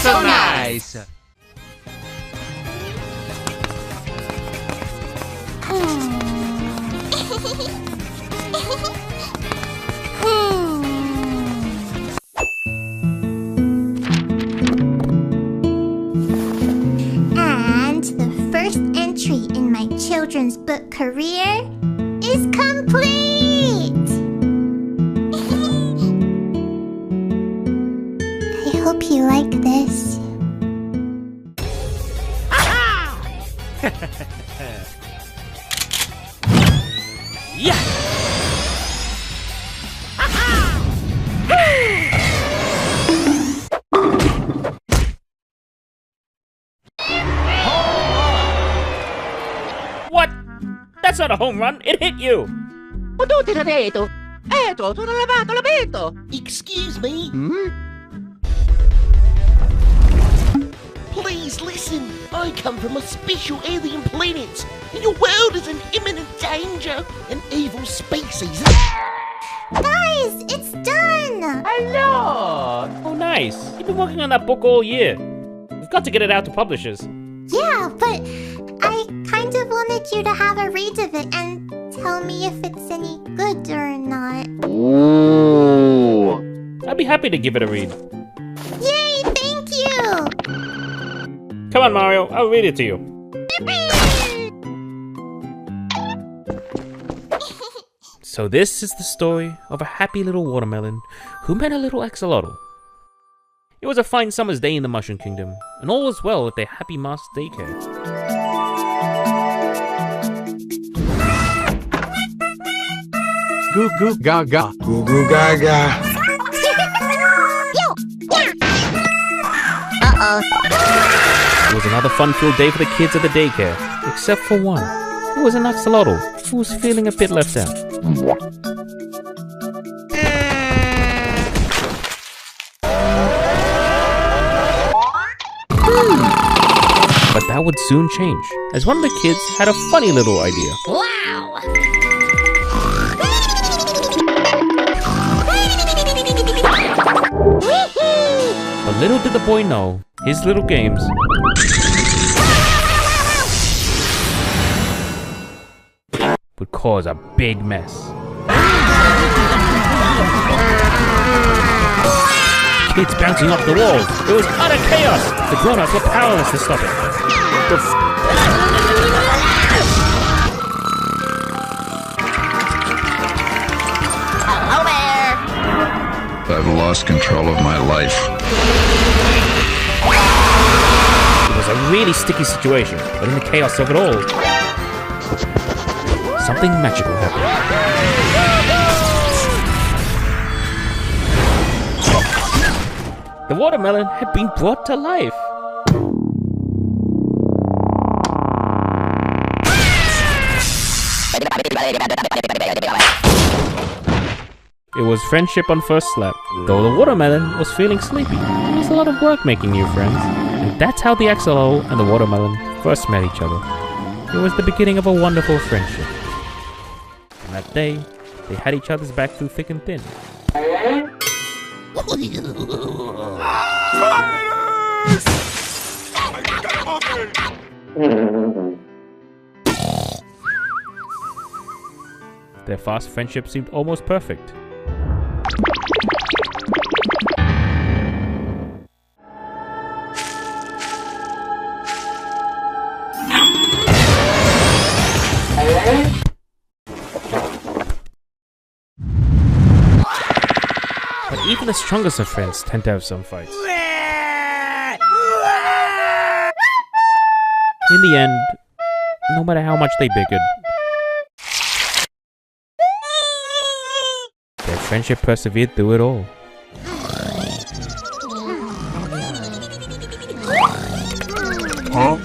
so nice. And the first entry in my children's book career is complete! I hope you like this. Yeah! What? That's not a home run. It hit you. Excuse me? Please listen. I come from a special alien planet, and your world is in imminent danger. An evil species. Guys, it's done! Oh, nice. You've been working on that book all year. We've got to get it out to publishers. Yeah, but I kind of wanted you to have a read of it and tell me if it's any good or not. Ooh. I'd be happy to give it a read. Yay, thank you! Come on, Mario. I'll read it to you. So this is the story of a happy little watermelon who met a little axolotl. It was a fine summer's day in the Mushroom Kingdom, and all was well at their happy master daycare. Goo goo gaga. Goo goo gaga. It was another fun-filled day for the kids at the daycare, except for one. It was an axolotl who was feeling a bit left out. But that would soon change, as one of the kids had a funny little idea. Wow! But little did the boy know, his little games would cause a big mess. Kids bouncing off the walls. It was utter chaos. The grown-ups were powerless to stop it. Hello there! I've lost control of my life. It was a really sticky situation, but in the chaos of it all, something magical happened. The watermelon had been brought to life. It was friendship on first slap. Though the watermelon was feeling sleepy, it was a lot of work making new friends. And that's how the axolotl and the watermelon first met each other. It was the beginning of a wonderful friendship. And that day, they had each other's back through thick and thin. Their fast friendship seemed almost perfect. But even the strongest of friends tend to have some fights. In the end, no matter how much they bickered, their friendship persevered through it all. Huh?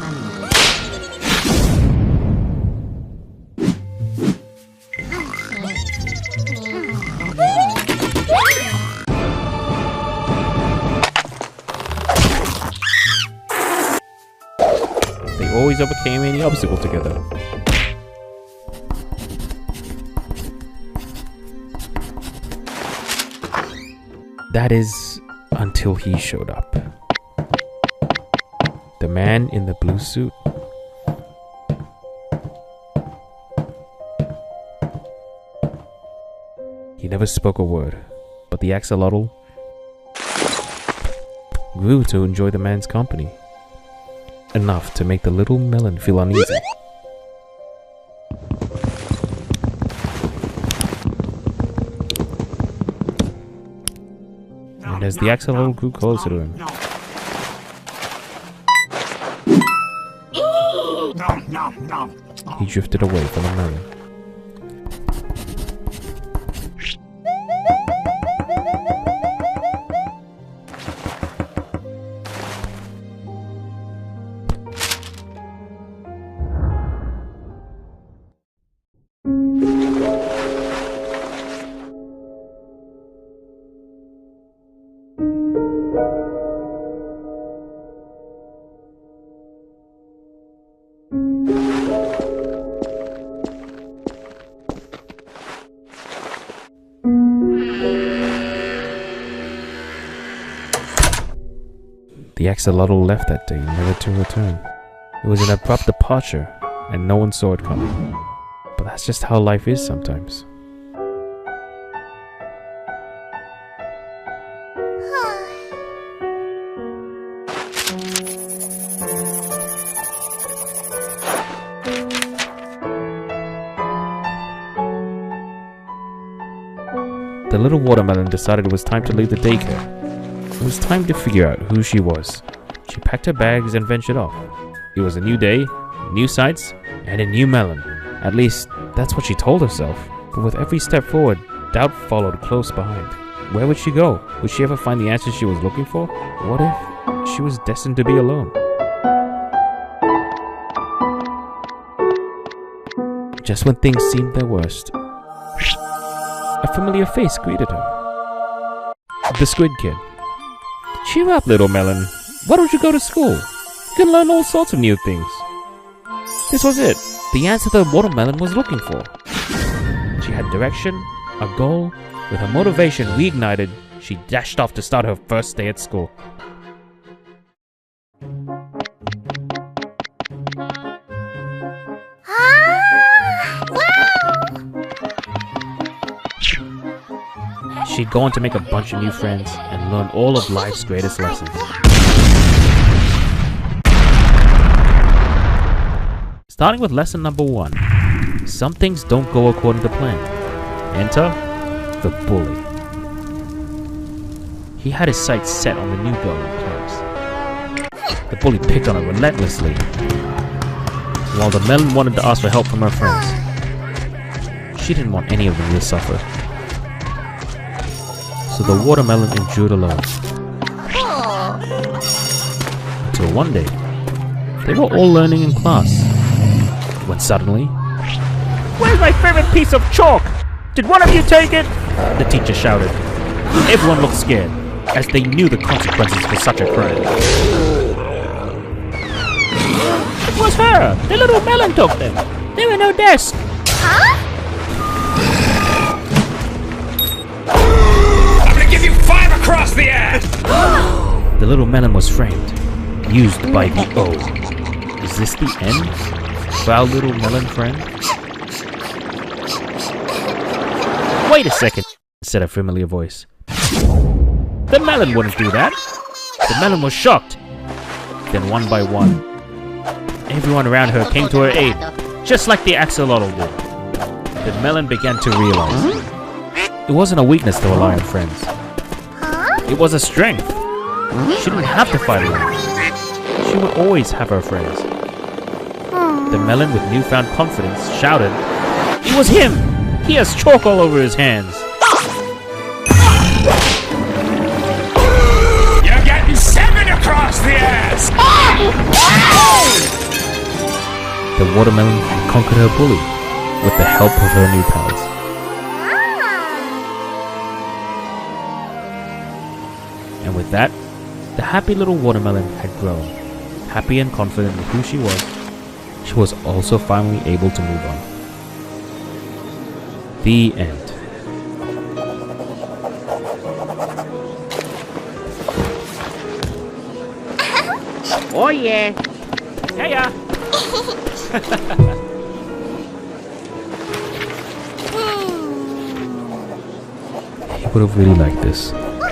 They always overcame any obstacle together. That is, until he showed up. man in the blue suit. He never spoke a word, but the axolotl grew to enjoy the man's company, enough to make the little melon feel uneasy. And as the axolotl grew closer to him, he drifted away from the melon. The axolotl left that day, never to return. It was an abrupt departure, and no one saw it coming. But that's just how life is sometimes. The little watermelon decided it was time to leave the daycare. It was time to figure out who she was. She packed her bags and ventured off. It was a new day, new sights, and a new melon. At least, that's what she told herself. But with every step forward, doubt followed close behind. Where would she go? Would she ever find the answers she was looking for? What if she was destined to be alone? Just when things seemed their worst, a familiar face greeted her. The Squid Kid. Cheer up, little melon. Why don't you go to school? You can learn all sorts of new things. This was it. The answer the watermelon was looking for. She had direction, a goal. With her motivation reignited, she dashed off to start her first day at school. She'd go on to make a bunch of new friends and learn all of life's greatest lessons. Starting with lesson number 1. Some things don't go according to plan. Enter the bully. He had his sights set on the new girl in class. The bully picked on her relentlessly, while the melon wanted to ask for help from her friends. She didn't want any of them to suffer. So the watermelon endured alone. Until one day, they were all learning in class, when suddenly, "Where's my favorite piece of chalk? Did one of you take it?" the teacher shouted. Everyone looked scared, as they knew the consequences for such a crime. It was her! The little melon took them! They were in her desk! Huh? Give you 5 across the ass! The little melon was framed, used by the O. Is this the end for our little melon friend? Wait a second, said a familiar voice. The melon wouldn't do that. The melon was shocked. Then one by one, everyone around her came to her aid, just like the axolotl did. The melon began to realize it wasn't a weakness to rely on friends. It was a strength. She didn't have to fight alone. She would always have her friends. The melon, with newfound confidence, shouted, "It was him! He has chalk all over his hands!" You're getting 7 across the ass! The watermelon conquered her bully with the help of her new pals. And with that, the happy little watermelon had grown. Happy and confident with who she was also finally able to move on. The end. Oh yeah. Heya! He would have really liked this. Huh.